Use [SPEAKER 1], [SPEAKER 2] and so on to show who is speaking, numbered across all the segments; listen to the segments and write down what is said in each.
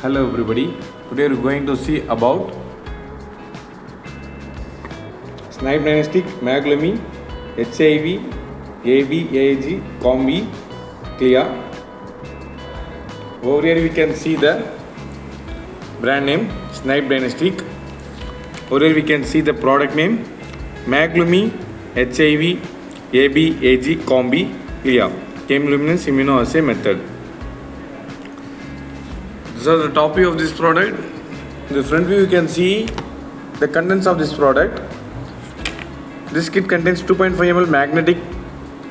[SPEAKER 1] Hello everybody. Today we're going to see about Snibe MAGLUMI HIV Ab Combi CLIA. Over here we can see the brand name Snibe Dynastic. Over here we can see the product name MAGLUMI HIV Ab Combi CLIA Chemiluminescence Immunoassay method. These are the top view of this product. In the front view you can see the contents of this product. This kit contains 2.5 ml magnetic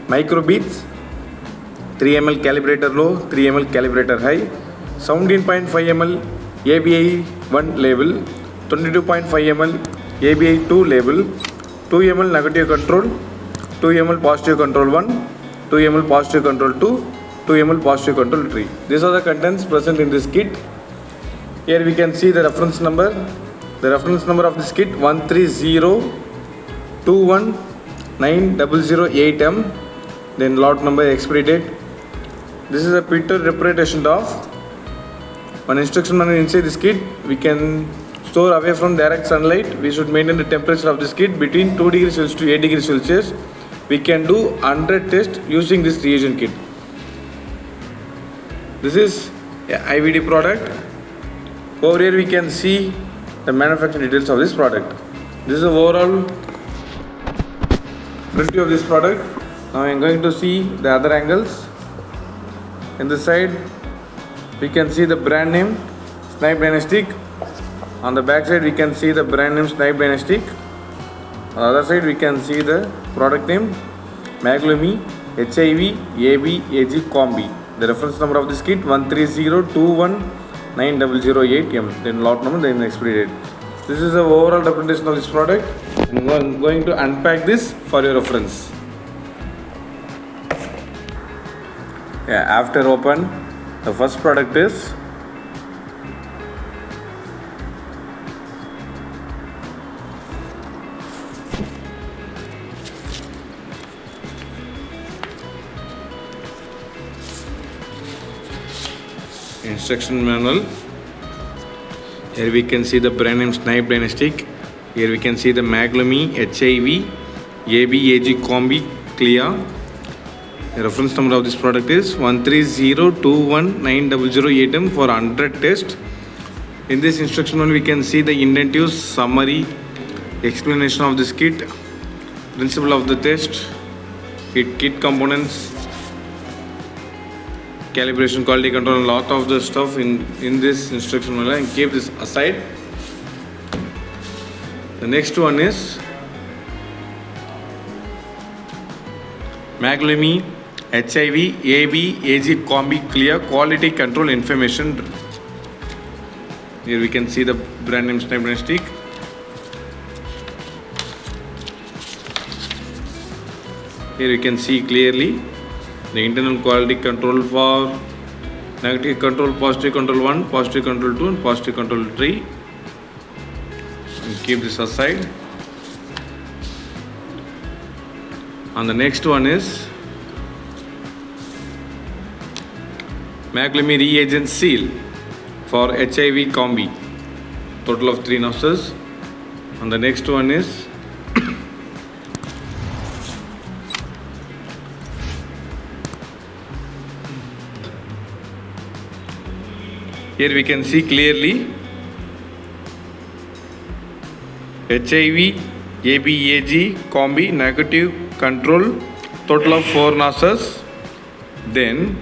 [SPEAKER 1] microbeads, 3 ml calibrator low, 3 ml calibrator high, 17.5 ml ABI1 label, 22.5 ml ABI2 label, 2 ml negative control, 2 ml positive control 1, 2 ml positive control 2, 2 ml positive control 3. These are the contents present in this kit. Here we can see the reference number. The reference number of this kit 130219008M. Then lot number, expiry date. This is a picture representation of one instruction manual inside this kit. We can store away from direct sunlight. We should maintain the temperature of this kit between 2 degrees Celsius to 8 degrees Celsius. We can do 100 tests using this reagent kit. This is a IVD product. Over here we can see the manufacturing details of this product. This is the overall front view of this product. Now I am going to see the other angles. In this side we can see the brand name Snibe Dynastic. On the back side we can see the brand name Snibe Dynastic. On the other side we can see the product name MAGLUMI HIV Ab Combi. The reference number of this kit 130219008M. Then lot number, then expiry date. This is the overall representation of this product. I'm going to unpack this for your reference. After open, the first product is instruction manual. Here we can see the brand name Snibe Dynastic. Here we can see the MAGLUMI HIV Ab Combi CLIA. The reference number of this product is 130219008M for 100 tests. In this instruction manual we can see the indentive summary explanation of this kit, principle of the test, kit components, calibration, quality control, a lot of the stuff in this instruction manual, and keep this aside. The next one is MAGLUMI HIV Ab Combi CLIA quality control information. Here we can see the brand name Snibe Dynastic. Here you can see clearly the internal quality control for negative control, positive control 1, positive control 2 and positive control 3. And keep this aside. And the next one is MAGLUMI reagent seal for HIV Combi, total of 3 nurses. And the next one is here we can see clearly HIV Ab Combi negative control, total of 4 nurses. Then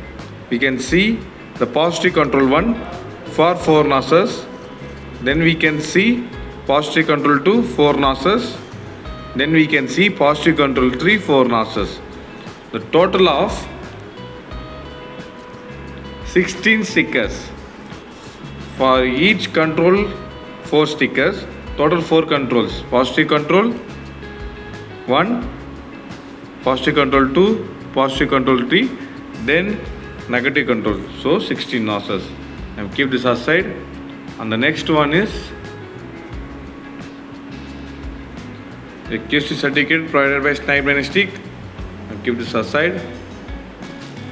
[SPEAKER 1] we can see the positive control 1 for 4 nurses. Then we can see positive control 2 4 nurses. Then we can see positive control 3 4 nurses. The total of 16 stickers. For each control 4 stickers, total 4 controls. Positive control 1, positive control 2, positive control 3, then negative control. So 16 nurses. And keep this aside. And the next one is the QC certificate provided by Snibe Dynastic. And keep this aside.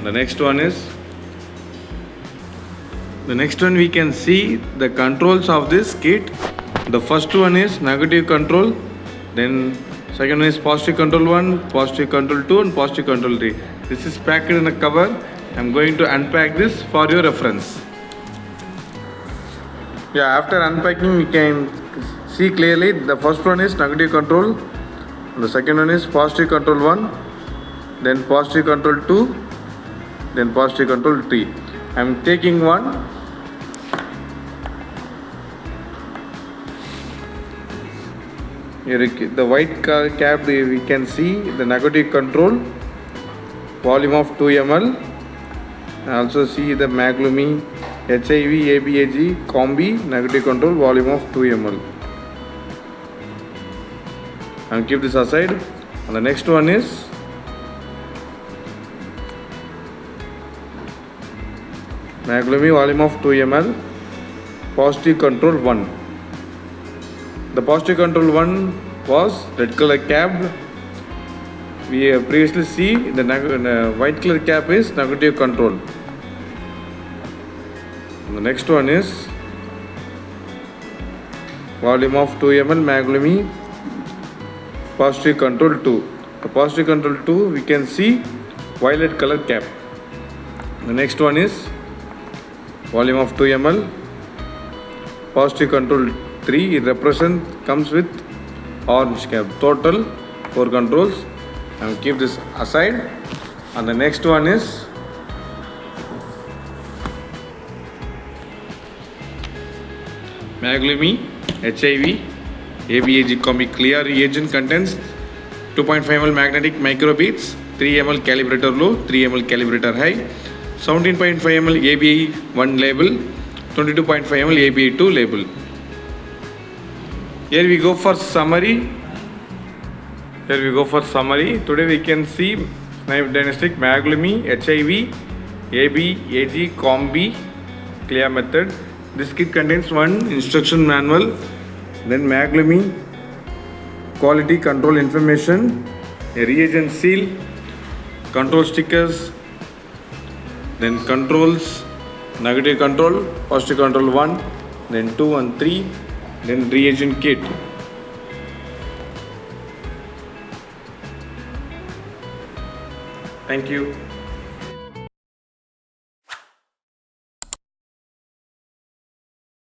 [SPEAKER 1] The next one is The next one we can see the controls of this kit. The first one is negative control, then second one is positive control 1, positive control 2 and positive control 3. This is packed in a cover. I am going to unpack this for your reference. Yeah, after unpacking we can see clearly the first one is negative control, the second one is positive control 1, then positive control 2, then positive control 3. I am taking one. Here the white cap we can see the negative control, volume of 2 ml. I also see the MAGLUMI HIV Ab Combi negative control, volume of 2 ml. And keep this aside. And the next one is MAGLUMI volume of 2 ml, positive control 1. The positive control 1 was red color cap. We have previously see the white color cap is negative control. And the next one is volume of 2 ml MAGLUMI, positive control 2. The positive control 2 we can see violet color cap. The next one is volume of 2 ml, positive control 3. It comes with orange cap. Total 4 controls. I will keep this aside. And the next one is MAGLUMI HIV Ab Combi CLIA reagent contains 2.5 ml magnetic microbeads, 3 ml calibrator low, 3 ml calibrator high, 17.5 ml ABI1 label, 22.5 ml ABI2 label. Here we go for summary. Today we can see Snibe Diagnostic MAGLUMI HIV Ab Combi CLIA method. This kit contains one instruction manual, then MAGLUMI quality control information, a reagent seal, control stickers, then controls, negative control, positive control 1, then 2 and 3, then reagent kit. Thank you.